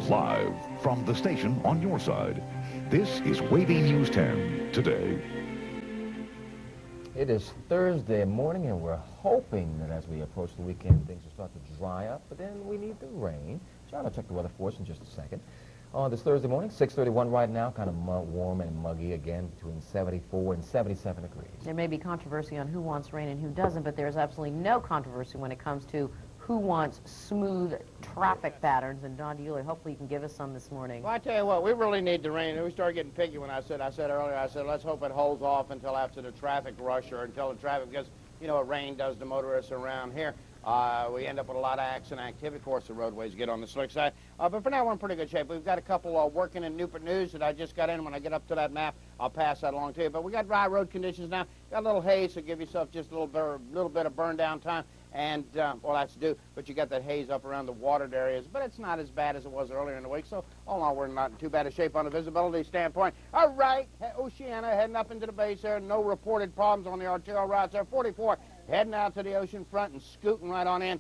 live from the station on your side. This is WAVY News 10 today. It is Thursday morning, and we're hoping that as we approach the weekend, things will start to dry up, but then we need the rain. John will check the weather for us in just a second. On this Thursday morning, 6:31 right now, kind of warm and muggy again, between 74 and 77 degrees. There may be controversy on who wants rain and who doesn't, but there's absolutely no controversy when it comes to who wants smooth traffic patterns. And Don Euler, hopefully you can give us some this morning. Well, I tell you what, we really need the rain. We started getting picky when I said earlier, let's hope it holds off until after the traffic rush or until the traffic, because you know what rain does to motorists around here. We end up with a lot of accident activity. Of course, the roadways get on the slick side. But for now, we're in pretty good shape. We've got a couple working in Newport News that I just got in. When I get up to that map, I'll pass that along to you. But we got dry road conditions now. Got a little haze, so give yourself just a little bit of burn down time. And, well, that's due. But you got that haze up around the watered areas. But it's not as bad as it was earlier in the week. So, all in all, we're not in too bad a shape on the visibility standpoint. All right, Oceana heading up into the base there. No reported problems on the arterial routes there. 44 heading out to the ocean front and scooting right on in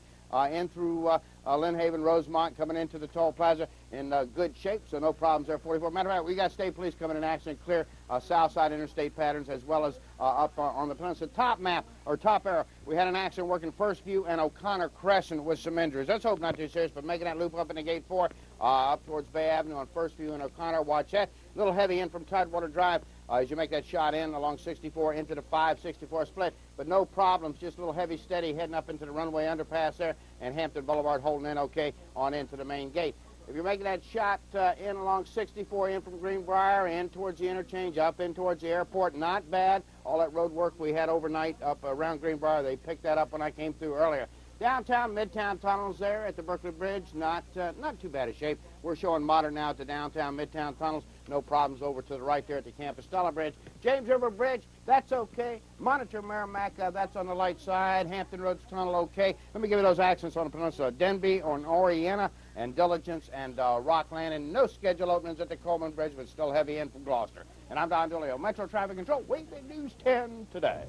through Lynn Haven, Rosemont, coming into the toll plaza in good shape, so no problems there. 44. Matter of fact, we got state police coming in accident clear, south side interstate patterns, as well as up on the peninsula. Top map, or top arrow, we had an accident working First View and O'Connor Crescent with some injuries. Let's hope not too serious, but making that loop up into Gate 4, up towards Bay Avenue on First View and O'Connor. Watch that. A little heavy in from Tidewater Drive as you make that shot in along 64 into the 564 split, but no problems, just a little heavy steady heading up into the runway underpass there, and Hampton Boulevard holding in okay on into the main gate. If you're making that shot in along 64 in from Greenbrier, in towards the interchange, up in towards the airport, not bad. All that road work we had overnight up around Greenbrier, they picked that up when I came through earlier. Downtown, Midtown tunnels there at the Berkeley Bridge, not too bad a shape. We're showing modern now at the downtown, Midtown tunnels. No problems over to the right there at the Campostella Bridge. James River Bridge, that's okay. Monitor Merrimack, that's on the light side. Hampton Roads Tunnel, okay. Let me give you those accidents on the peninsula. Denby on Oriana and Diligence and Rockland. And no schedule openings at the Coleman Bridge, but still heavy in from Gloucester. And I'm Don DeLeo, Metro Traffic Control, WAVY News 10 today.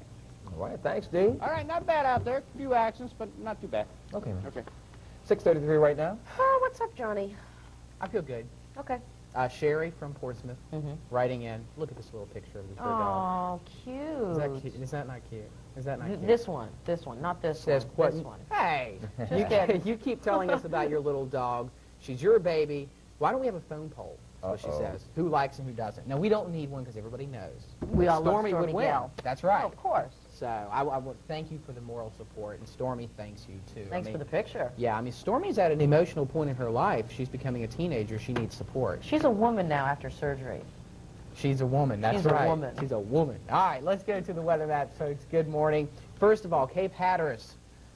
All right, thanks, Dee. All right, not bad out there. A few accidents, but not too bad. Okay, man. Okay. 6:33 right now. Oh, what's up, Johnny? I feel good. Okay. Sherry from Portsmouth writing in. Look at this little picture of this bird Oh, dog. cute. Is that cute? Is that not cute? Is that not cute? This one, not this Says one. This one. Hey, you keep telling us about your little dog. She's your baby. Why don't we have a phone poll? That's what she says. Who likes and who doesn't? Now, we don't need one because everybody knows. We all love Stormy would win. Gale. That's right. Oh, of course. So I would thank you for the moral support, and Stormy thanks you too. Thanks for the picture. Yeah, I mean, Stormy's at an emotional point in her life. She's becoming a teenager. She needs support. She's a woman now after surgery. She's a woman. That's She's right. a woman. She's a woman. All right, let's go to the weather map, folks. Good morning. First of all, Cape Hatteras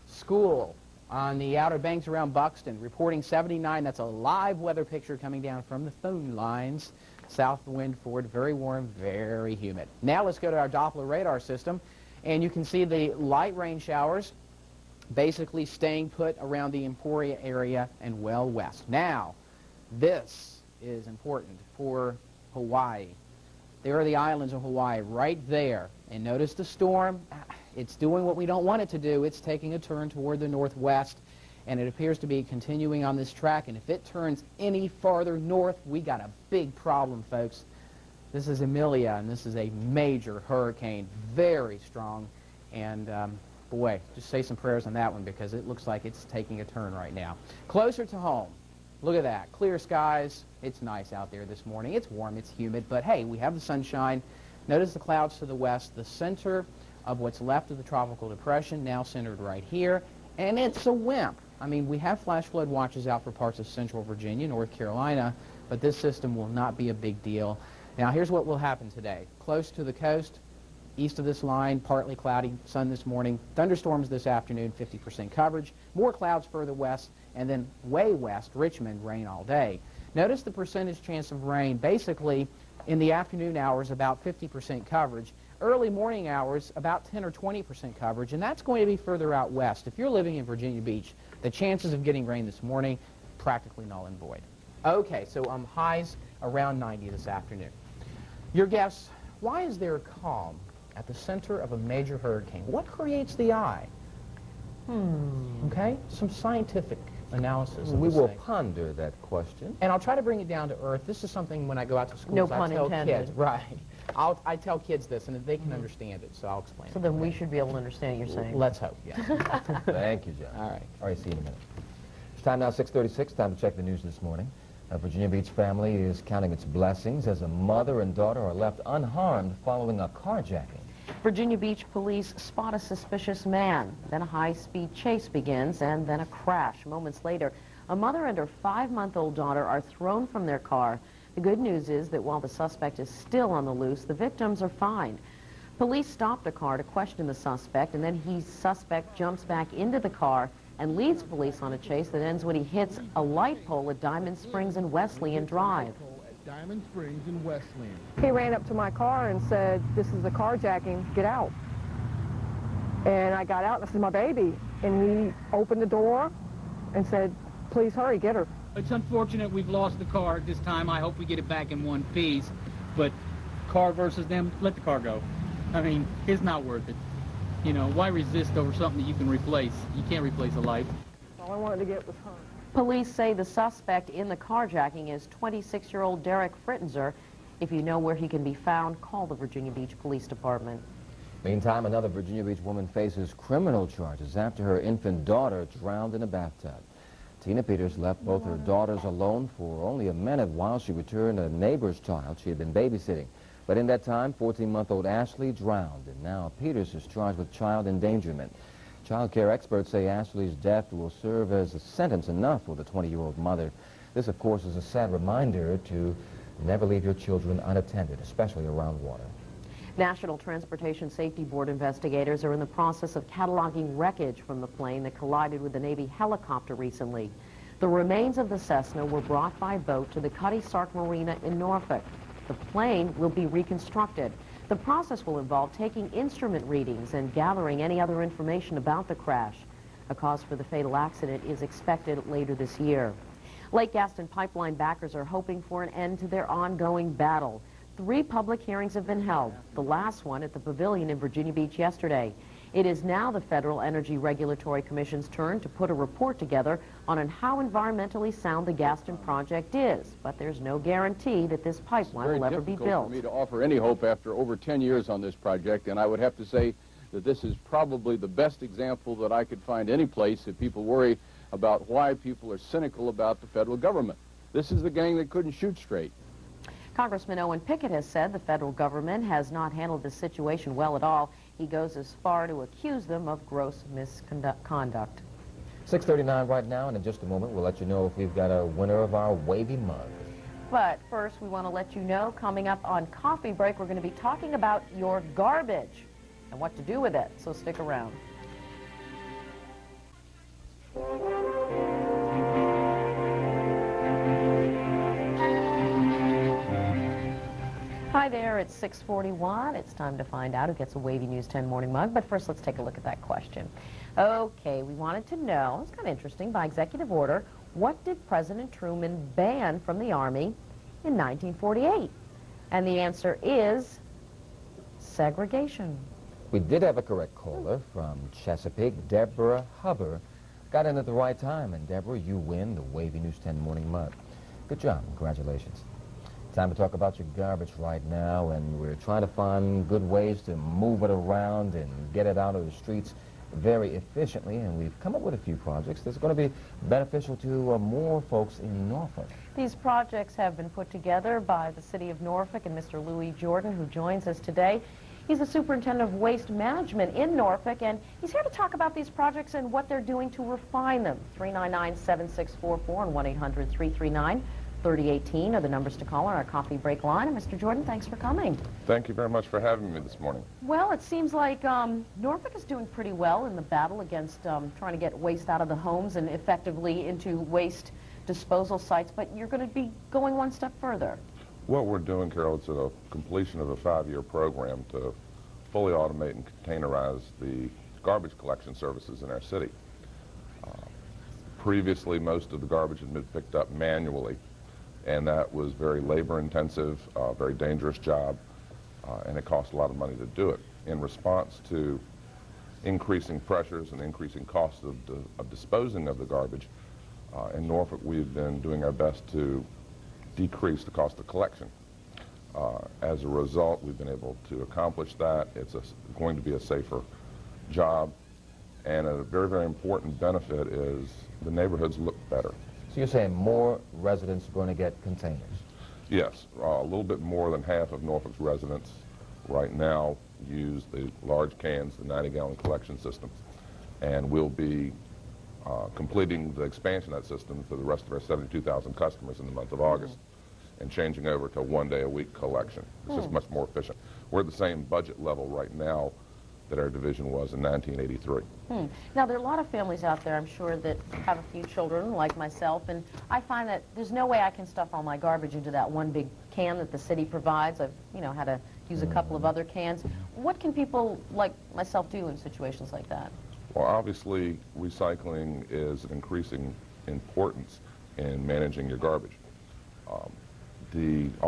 School on the Outer Banks around Buxton, reporting 79. That's a live weather picture coming down from the phone lines. South wind forward, very warm, very humid. Now let's go to our Doppler radar system. And you can see the light rain showers basically staying put around the Emporia area and well west. Now, this is important for Hawaii. There are the islands of Hawaii right there. And notice the storm. It's doing what we don't want it to do. It's taking a turn toward the northwest, and it appears to be continuing on this track. And if it turns any farther north, we got a big problem, folks. This is Amelia, and this is a major hurricane, very strong, and boy, just say some prayers on that one because it looks like it's taking a turn right now. Closer to home, look at that, clear skies. It's nice out there this morning. It's warm, it's humid, but hey, we have the sunshine. Notice the clouds to the west, the center of what's left of the tropical depression, now centered right here, and it's a WIMP. I mean, we have flash flood watches out for parts of central Virginia, North Carolina, but this system will not be a big deal. Now, here's what will happen today. Close to the coast, east of this line, partly cloudy, sun this morning, thunderstorms this afternoon, 50% coverage, more clouds further west, and then way west, Richmond, rain all day. Notice the percentage chance of rain, basically in the afternoon hours, about 50% coverage. Early morning hours, about 10 or 20% coverage, and that's going to be further out west. If you're living in Virginia Beach, the chances of getting rain this morning, practically null and void. Okay, so highs around 90 this afternoon. Your guess, why is there a calm at the center of a major hurricane? What creates the eye? Okay, some scientific analysis. We will ponder that question. And I'll try to bring it down to earth. This is something when I go out to schools, No pun I tell intended. kids, right. I tell kids this, and they can understand it, so I'll explain So it. then we should be able to understand what you're saying. Let's hope, yeah. Thank you, John. All right. All right, see you in a minute. It's time now, 6:36, time to check the news this morning. A Virginia Beach family is counting its blessings as a mother and daughter are left unharmed following a carjacking. Virginia Beach police spot a suspicious man. Then a high-speed chase begins, and then a crash. Moments later, a mother and her 5-month-old daughter are thrown from their car. The good news is that while the suspect is still on the loose, the victims are fine. Police stopped the car to question the suspect, and then suspect jumps back into the car and leads police on a chase that ends when he hits a light pole at Diamond Springs and Wesleyan Drive. Diamond Springs and Wesleyan. He ran up to my car and said, "This is a carjacking, get out." And I got out and I said, "My baby." And he opened the door and said, "Please hurry, get her." It's unfortunate we've lost the car at this time. I hope we get it back in one piece. But car versus them, let the car go. I mean, it's not worth it. You know, why resist over something that you can replace? You can't replace a life. All I wanted to get was her. Police say the suspect in the carjacking is 26-year-old Derek Frittenzer. If you know where he can be found, call the Virginia Beach Police Department. Meantime, another Virginia Beach woman faces criminal charges after her infant daughter drowned in a bathtub. Tina Peters left both her daughters alone for only a minute while she returned a neighbor's child she had been babysitting. But in that time, 14-month-old Ashley drowned, and now Peters is charged with child endangerment. Child care experts say Ashley's death will serve as a sentence enough for the 20-year-old mother. This, of course, is a sad reminder to never leave your children unattended, especially around water. National Transportation Safety Board investigators are in the process of cataloging wreckage from the plane that collided with the Navy helicopter recently. The remains of the Cessna were brought by boat to the Cuddy Sark Marina in Norfolk. The plane will be reconstructed. The process will involve taking instrument readings and gathering any other information about the crash. A cause for the fatal accident is expected later this year. Lake Gaston pipeline backers are hoping for an end to their ongoing battle. 3 public hearings have been held, the last one at the Pavilion in Virginia Beach yesterday. It is now the Federal Energy Regulatory Commission's turn to put a report together on how environmentally sound the Gaston project is. But there's no guarantee that this pipeline will ever be built. It's very difficult for me to offer any hope after over 10 years on this project, and I would have to say that this is probably the best example that I could find any place if people worry about why people are cynical about the federal government. This is the gang that couldn't shoot straight. Congressman Owen Pickett has said the federal government has not handled the situation well at all. He goes as far to accuse them of gross misconduct. 6:39 right now, and in just a moment we'll let you know if we've got a winner of our WAVY mug. But first, we want to let you know, coming up on Coffee Break, we're going to be talking about your garbage and what to do with it, so stick around. Hi there, it's 6:41. It's time to find out who gets a WAVY News 10 morning mug. But first, let's take a look at that question. Okay, we wanted to know, it's kind of interesting, by executive order, what did President Truman ban from the Army in 1948? And the answer is segregation. We did have a correct caller from Chesapeake, Deborah Hubbard. Got in at the right time, and Deborah, you win the WAVY News 10 morning mug. Good job, congratulations. Time to talk about your garbage right now, and we're trying to find good ways to move it around and get it out of the streets very efficiently, and we've come up with a few projects that's going to be beneficial to more folks in Norfolk. These projects have been put together by the City of Norfolk and Mr. Louis Jordan, who joins us today. He's the Superintendent of Waste Management in Norfolk, and he's here to talk about these projects and what they're doing to refine them. 399-7644 and 1-800-339-3018 are the numbers to call on our coffee break line. And Mr. Jordan, thanks for coming. Thank you very much for having me this morning. Well, it seems like Norfolk is doing pretty well in the battle against trying to get waste out of the homes and effectively into waste disposal sites, but you're going to be going one step further. What we're doing, Carol, is a completion of a 5-year program to fully automate and containerize the garbage collection services in our city. Previously, most of the garbage had been picked up manually, and that was very labor-intensive, very dangerous job, and it cost a lot of money to do it. In response to increasing pressures and increasing costs of disposing of the garbage, In Norfolk, we've been doing our best to decrease the cost of collection. As a result, we've been able to accomplish that. It's going to be a safer job. And a very, very important benefit is the neighborhoods look better. So you're saying more residents are going to get containers? Yes. A little bit more than half of Norfolk's residents right now use the large cans, the 90-gallon collection system. And we'll be completing the expansion of that system for the rest of our 72,000 customers in the month of August and changing over to one-day-a-week collection. It's just much more efficient. We're at the same budget level right now that our division was in 1983. Now, there are a lot of families out there, I'm sure, that have a few children, like myself, and I find that there's no way I can stuff all my garbage into that one big can that the city provides. I've, had to use a couple of other cans. What can people like myself do in situations like that? Well, obviously, recycling is an increasing importance in managing your garbage. All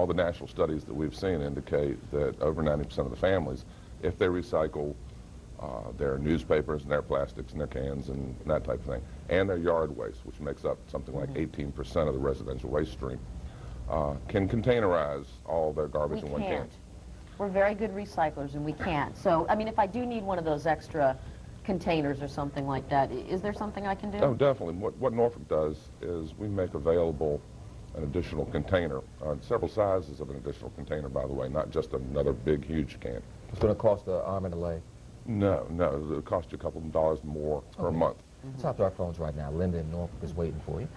the national studies that we've seen indicate that over 90% of the families, if they recycle their newspapers and their plastics and their cans and that type of thing, and their yard waste, which makes up something like 18% of the residential waste stream, can containerize all their garbage in one can. We're very good recyclers, and we can't. So, I mean, if I do need one of those extra containers or something like that, is there something I can do? Oh, definitely. What Norfolk does is we make available an additional container, several sizes of an additional container, by the way, not just another big, huge can. It's going to cost an arm and a leg? No, it'll cost you a couple of dollars more per month. Let's talk to our phones right now. Linda in Norfolk is waiting for you.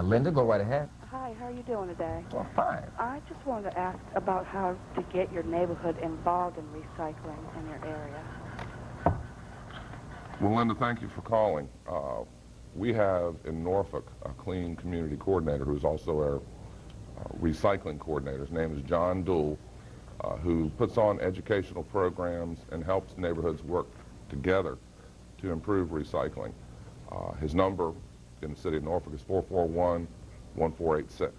Linda, go right ahead. Hi, how are you doing today? Well, fine. I just wanted to ask about how to get your neighborhood involved in recycling in your area. Well, Linda, thank you for calling. We have in Norfolk a clean community coordinator who's also our recycling coordinator. His name is John Dool, who puts on educational programs and helps neighborhoods work together to improve recycling. His number in the city of Norfolk is 441-1486.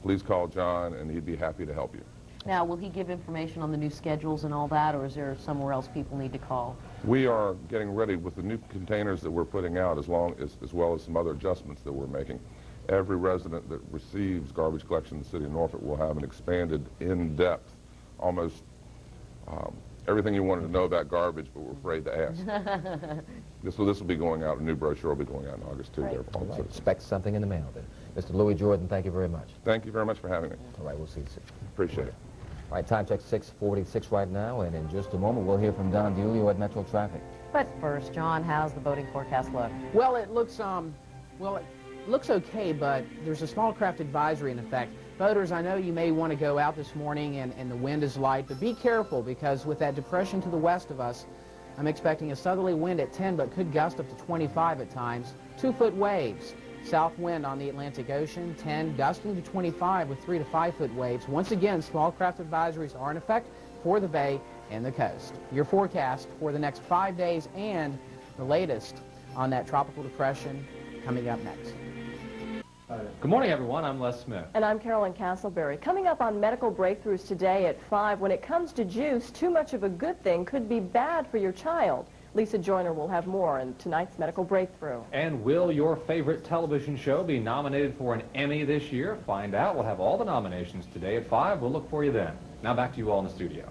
Please call John, and he'd be happy to help you. Now, will he give information on the new schedules and all that, or is there somewhere else people need to call? We are getting ready with the new containers that we're putting out, as well as some other adjustments that we're making. Every resident that receives garbage collection in the city of Norfolk will have an expanded, in-depth, almost everything you wanted to know about garbage, but we're afraid to ask. This will be going out. A new brochure will be going out in August, too. Right. All right. Expect something in the mail, then. Mr. Louis Jordan, thank you very much. Thank you very much for having me. All right, we'll see you soon. Appreciate it. All right, time check 6:46 right now, and in just a moment, we'll hear from Don DiUlio at Metro Traffic. But first, John, how's the boating forecast look? Well, it looks okay, but there's a small craft advisory in effect. Boaters, I know you may want to go out this morning and the wind is light, but be careful because with that depression to the west of us, I'm expecting a southerly wind at 10, but could gust up to 25 at times. 2-foot waves. South wind on the Atlantic Ocean, 10, gusting to 25 with 3 to 5-foot waves. Once again, small craft advisories are in effect for the bay and the coast. Your forecast for the next 5 days and the latest on that tropical depression coming up next. Good morning, everyone. I'm Les Smith. And I'm Carolyn Castleberry. Coming up on Medical Breakthroughs today at 5, when it comes to juice, too much of a good thing could be bad for your child. Lisa Joyner will have more in tonight's Medical Breakthrough. And will your favorite television show be nominated for an Emmy this year? Find out. We'll have all the nominations today at 5. We'll look for you then. Now back to you all in the studio.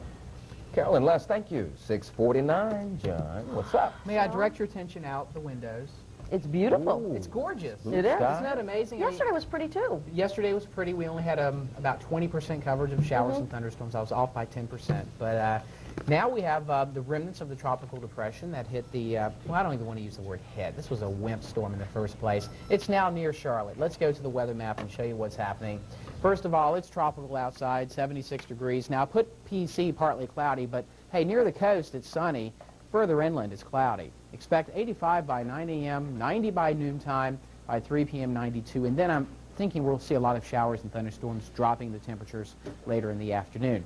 Carolyn, Les, thank you. 6:49, John, what's up? May I direct your attention out the windows? It's beautiful. Ooh. It's gorgeous. It is. Isn't that amazing? Yesterday was pretty, too. Yesterday was pretty. We only had about 20% coverage of showers and thunderstorms. I was off by 10%. But now we have the remnants of the tropical depression that hit the, well, I don't even want to use the word hit. This was a wimp storm in the first place. It's now near Charlotte. Let's go to the weather map and show you what's happening. First of all, it's tropical outside, 76 degrees. Now, I put PC partly cloudy, but, hey, near the coast, it's sunny. Further inland, it's cloudy. Expect 85 by 9 a.m., 90 by noontime, by 3 p.m., 92. And then I'm thinking we'll see a lot of showers and thunderstorms, dropping the temperatures later in the afternoon.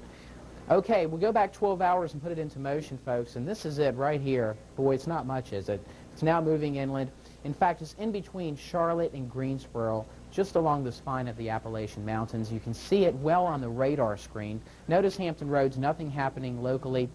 Okay, we'll go back 12 hours and put it into motion, folks, and this is it right here. Boy, it's not much, is it? It's now moving inland. In fact, it's in between Charlotte and Greensboro, just along the spine of the Appalachian Mountains. You can see it well on the radar screen. Notice Hampton Roads, nothing happening locally.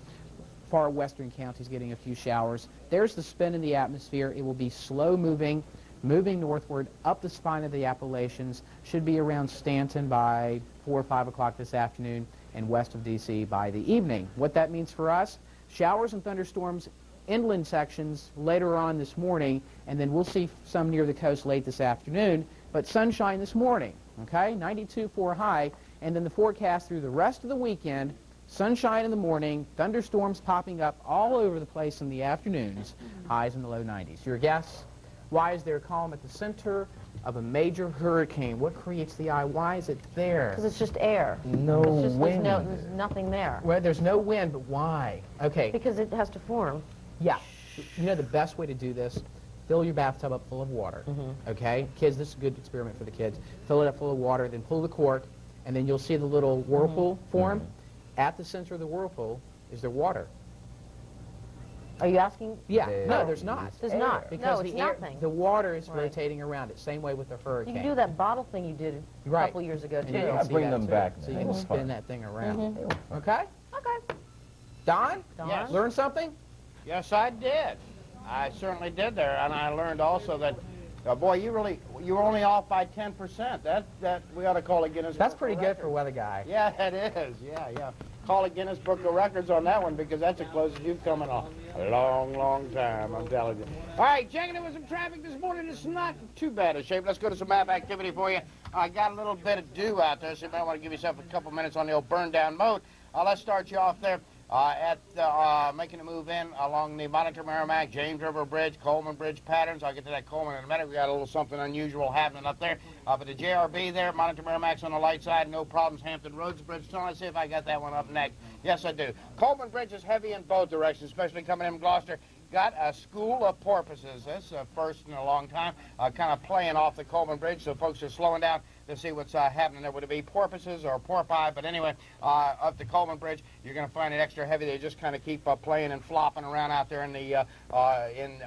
Far western counties getting a few showers. There's the spin in the atmosphere. It will be slow moving moving northward up the spine of the Appalachians, should be around Stanton by 4 or 5 o'clock this afternoon, and west of D.C. by the evening. What that means for us, showers and thunderstorms, inland sections later on this morning, and then we'll see some near the coast late this afternoon, but sunshine this morning, okay? 92 for a high, and then the forecast through the rest of the weekend, sunshine in the morning, thunderstorms popping up all over the place in the afternoons, highs in the low 90s. Your guess? Why is there a column at the center of a major hurricane? What creates the eye? Why is it there? Because it's just air. No wind. There's nothing there. Well, there's no wind, but why? Okay. Because it has to form. Yeah. You know the best way to do this? Fill your bathtub up full of water, okay? Kids, this is a good experiment for the kids. Fill it up full of water, then pull the cork, and then you'll see the little whirlpool form. At the center of the whirlpool is there water. Are you asking? Yeah. No, there's not. There's not. Because no, it's the air, nothing. the water is rotating around it. Same way with the hurricane. You can do that bottle thing you did a couple years ago, too. Yeah, I'll bring them back. So you can spin that thing around. Okay? Okay. Don? Yes. Learn something? Yes, I did. I certainly did there, and I learned also that, boy, you were only off by 10%. That we ought to call it Guinness. That's pretty good for a weather guy. Yeah, it is. Yeah. Call it Guinness Book of Records on that one because that's the closest you've come in a long, long time, I'm telling you. All right, checking in with some traffic this morning. It's not too bad a shape. Let's go to some map activity for you. I got a little bit of dew out there, so you might want to give yourself a couple minutes on the old burn-down mode. Let's start you off there. Making a move in along the Monitor Merrimack, James River Bridge, Coleman Bridge patterns. I'll get to that Coleman in a minute. We got a little something unusual happening up there. But the JRB there, Monitor Merrimack's on the light side, no problems. Hampton Roads Bridge. So let's see if I got that one up next. Yes, I do. Coleman Bridge is heavy in both directions, especially coming in from Gloucester. Got a school of porpoises. That's first in a long time, kind of playing off the Coleman Bridge, so folks are slowing down to see what's happening there. Would it be porpoises or porpoise? But anyway, up the Coleman Bridge, you're going to find it extra heavy. They just kind of keep playing and flopping around out there in the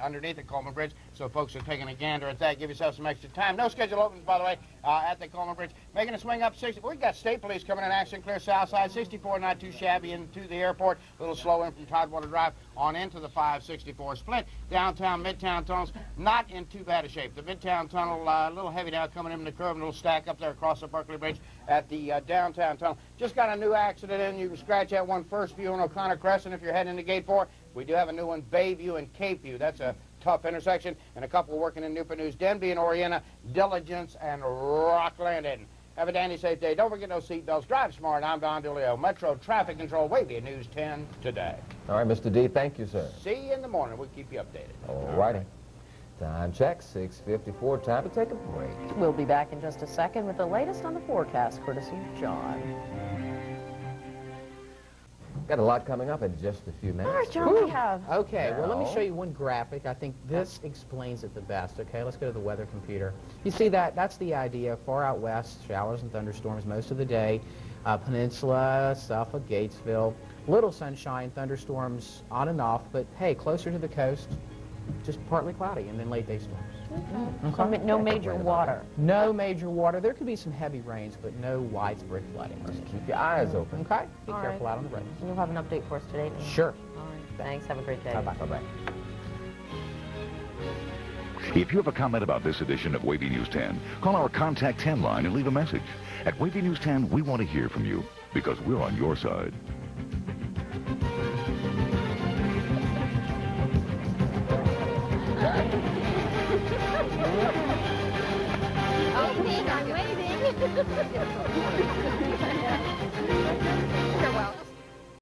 underneath the Coleman Bridge. So folks are taking a gander at that. Give yourself some extra time. No schedule opens, by the way, at the Coleman Bridge. Making a swing up 60. We got state police coming in action, clear south side. 64, not too shabby into the airport. A little slow in from Tidewater Drive on into the 564 split. Downtown, Midtown tunnels, not in too bad a shape. The Midtown tunnel, a little heavy now coming in the curve, a little stack up there across the Berkeley Bridge at the downtown tunnel. Just got a new accident in. You can scratch that one First View and O'Connor Crescent if you're heading into Gate 4. We do have a new one, Bayview and Cape View. That's a tough intersection, and a couple working in Newport News, Denby and Orienta, Diligence and Rockland. Have a dandy safe day. Don't forget those seatbelts. Drive smart. I'm Don DeLeo. Metro Traffic Control, WAVY News 10 today. All right, Mr. D, thank you, sir. See you in the morning. We'll keep you updated. All righty. Time check, 6:54. Time to take a break. We'll be back in just a second with the latest on the forecast, courtesy of John. Got a lot coming up in just a few minutes. All right, John, we have. Okay, well, let me show you one graphic. I think this explains it the best, okay? Let's go to the weather computer. You see that? That's the idea. Far out west, showers and thunderstorms most of the day. Peninsula, Suffolk, Gatesville. Little sunshine, thunderstorms on and off, but hey, closer to the coast, just partly cloudy, and then late day storms. Okay. So no major water. No major water. There could be some heavy rains, but no widespread flooding. Just keep your eyes open. Okay? Be All careful right. out on the roads. You'll have an update for us today. Sure. All right. Thanks. Have a great day. Bye-bye. Bye-bye. If you have a comment about this edition of WAVY News 10, call our Contact 10 line and leave a message. At WAVY News 10, we want to hear from you because we're on your side. Oh, I'm waiting.